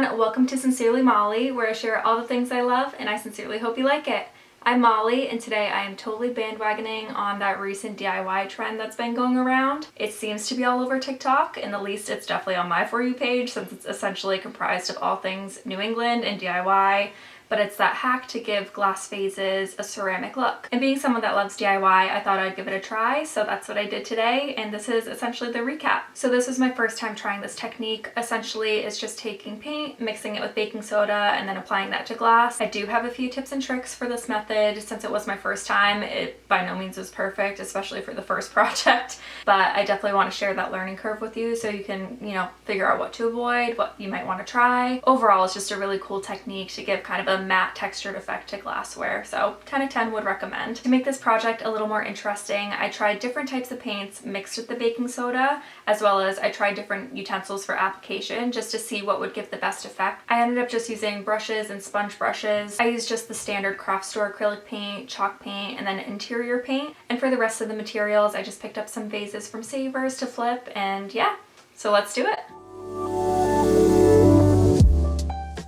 everyone, welcome to Sincerely Molly, where I share all the things I love and I sincerely hope you like it. I'm Molly, and today I am totally bandwagoning on that recent DIY trend that's been going around. It seems to be all over TikTok, and at least it's definitely on my For You page since it's essentially comprised of all things New England and DIY. But it's that hack to give glass vases a ceramic look. And being someone that loves DIY, I thought I'd give it a try, so that's what I did today, and this is essentially the recap. So this was my first time trying this technique. Essentially, it's just taking paint, mixing it with baking soda, and then applying that to glass. I do have a few tips and tricks for this method. Since it was my first time, it by no means was perfect, especially for the first project, but I definitely want to share that learning curve with you so you can, figure out what to avoid, what you might want to try. Overall, it's just a really cool technique to give kind of a matte textured effect to glassware, so 10 out of 10 would recommend. To make this project a little more interesting, I tried different types of paints mixed with the baking soda, as well as I tried different utensils for application just to see what would give the best effect. I ended up just using brushes and sponge brushes. I used just the standard craft store acrylic paint, chalk paint, and then interior paint. And for the rest of the materials, I just picked up some vases from Savers to flip, and yeah, so let's do it.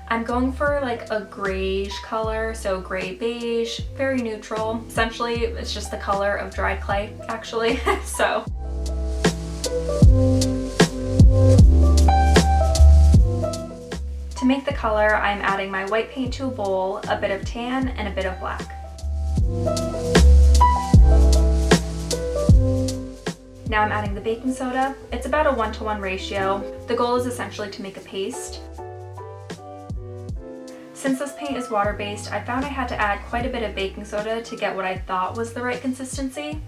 I'm going for like a grayish color, so gray beige, very neutral. Essentially, it's just the color of dry clay, actually, so. To make the color, I'm adding my white paint to a bowl, a bit of tan, and a bit of black. Now I'm adding the baking soda. It's about a 1-to-1 ratio. The goal is essentially to make a paste. Since this paint is water-based, I found I had to add quite a bit of baking soda to get what I thought was the right consistency.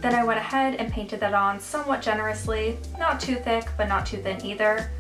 Then I went ahead and painted that on somewhat generously, not too thick, but not too thin either.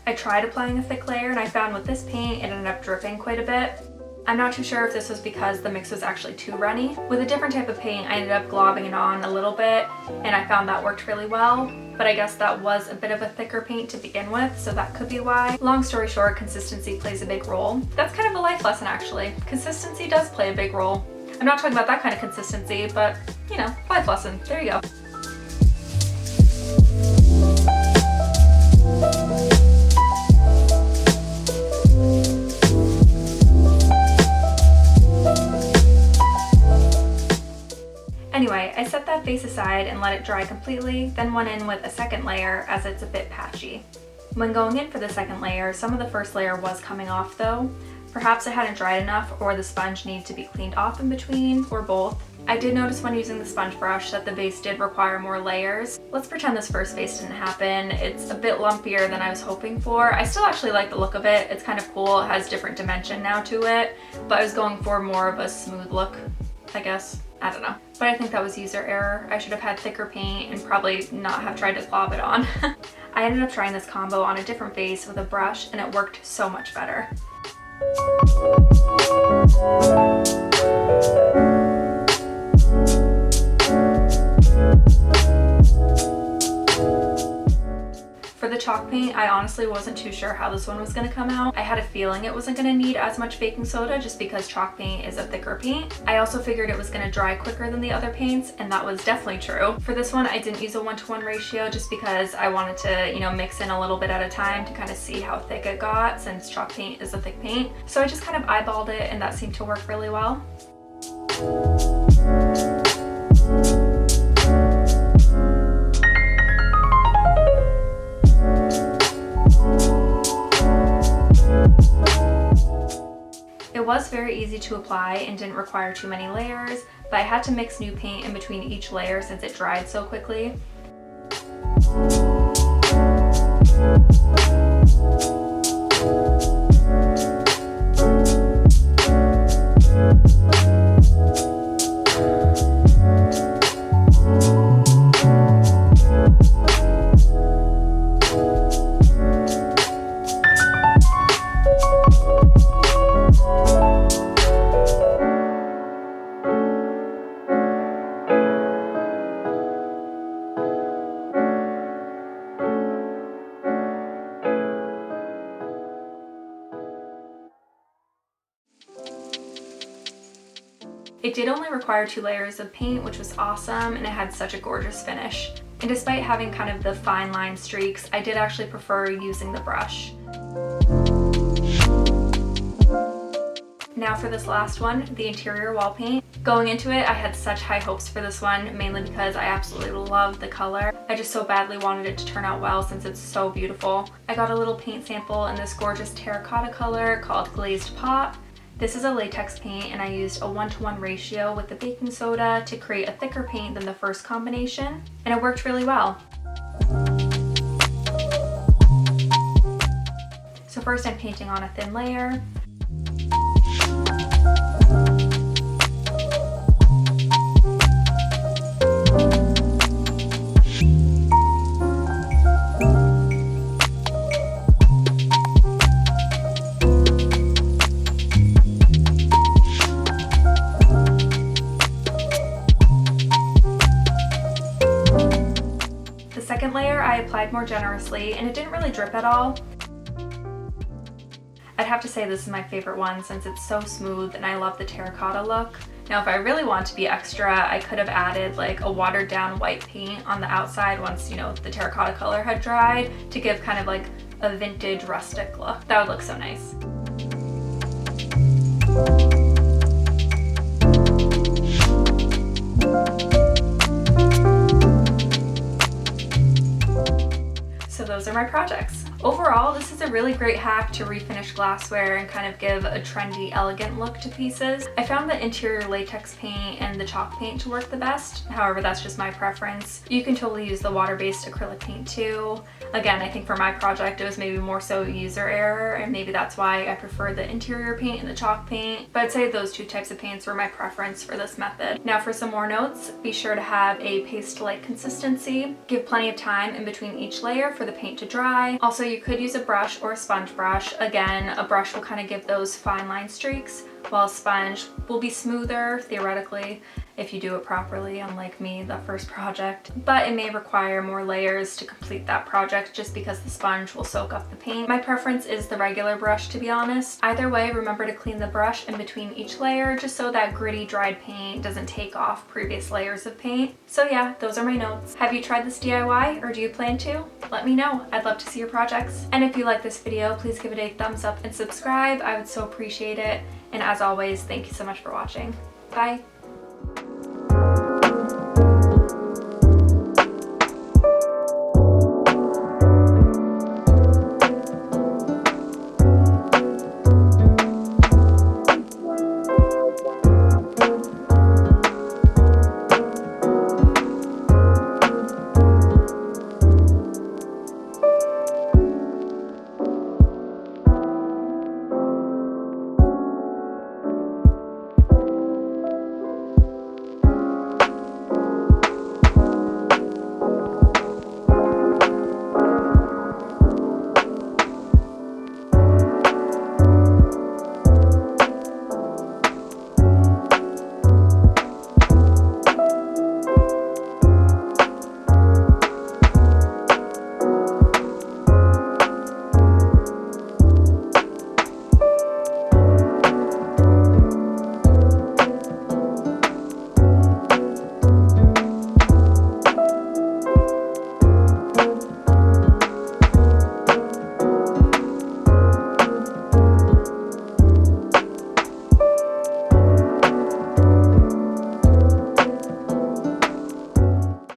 I tried applying a thick layer, and I found with this paint it ended up dripping quite a bit. I'm not too sure if this was because the mix was actually too runny. With a different type of paint, I ended up globbing it on a little bit, and I found that worked really well, but I guess that was a bit of a thicker paint to begin with, so that could be why. Long story short, consistency plays a big role. That's kind of a life lesson, actually. Consistency does play a big role. I'm not talking about that kind of consistency, but, life lesson. There you go. Anyway, I set that vase aside and let it dry completely, then went in with a second layer as it's a bit patchy. When going in for the second layer, some of the first layer was coming off though. Perhaps it hadn't dried enough, or the sponge needed to be cleaned off in between, or both. I did notice when using the sponge brush that the vase did require more layers. Let's pretend this first vase didn't happen. It's a bit lumpier than I was hoping for. I still actually like the look of it. It's kind of cool. It has different dimension now to it, but I was going for more of a smooth look, I guess. I don't know. But I think that was user error. I should have had thicker paint and probably not have tried to glob it on. I ended up trying this combo on a different vase with a brush, and it worked so much better. For the chalk paint, I honestly wasn't too sure how this one was going to come out. I had a feeling it wasn't going to need as much baking soda just because chalk paint is a thicker paint. I also figured it was going to dry quicker than the other paints, and that was definitely true. For this one, I didn't use a 1-to-1 ratio just because I wanted to, mix in a little bit at a time to kind of see how thick it got, since chalk paint is a thick paint. So I just kind of eyeballed it, and that seemed to work really well. It was very easy to apply and didn't require too many layers, but I had to mix new paint in between each layer since it dried so quickly. It did only require 2 layers of paint, which was awesome, and it had such a gorgeous finish. And despite having kind of the fine line streaks, I did actually prefer using the brush. Now for this last one, the interior wall paint. Going into it, I had such high hopes for this one, mainly because I absolutely love the color. I just so badly wanted it to turn out well since it's so beautiful. I got a little paint sample in this gorgeous terracotta color called Glazed Pot. This is a latex paint, and I used a 1-to-1 ratio with the baking soda to create a thicker paint than the first combination, and it worked really well. So first I'm painting on a thin layer. The second layer I applied more generously, and it didn't really drip at all. I'd have to say this is my favorite one since it's so smooth and I love the terracotta look. Now if I really want to be extra, I could have added like a watered down white paint on the outside once, you know, the terracotta color had dried to give kind of like a vintage rustic look. That would look so nice. So those are my projects. Overall, this is a really great hack to refinish glassware and kind of give a trendy, elegant look to pieces. I found the interior latex paint and the chalk paint to work the best. However, that's just my preference. You can totally use the water-based acrylic paint too. Again, I think for my project, it was maybe more so user error, and maybe that's why I prefer the interior paint and the chalk paint. But I'd say those 2 types of paints were my preference for this method. Now for some more notes, be sure to have a paste-like consistency. Give plenty of time in between each layer for the paint to dry. Also, you could use a brush or a sponge brush. Again, a brush will kind of give those fine line streaks, while a sponge will be smoother, theoretically, if you do it properly, unlike me, the first project. But it may require more layers to complete that project just because the sponge will soak up the paint. My preference is the regular brush, to be honest. Either way, remember to clean the brush in between each layer just so that gritty, dried paint doesn't take off previous layers of paint. So yeah, those are my notes. Have you tried this DIY, or do you plan to? Let me know. I'd love to see your projects. And if you like this video, please give it a thumbs up and subscribe. I would so appreciate it. And as always, thank you so much for watching. Bye.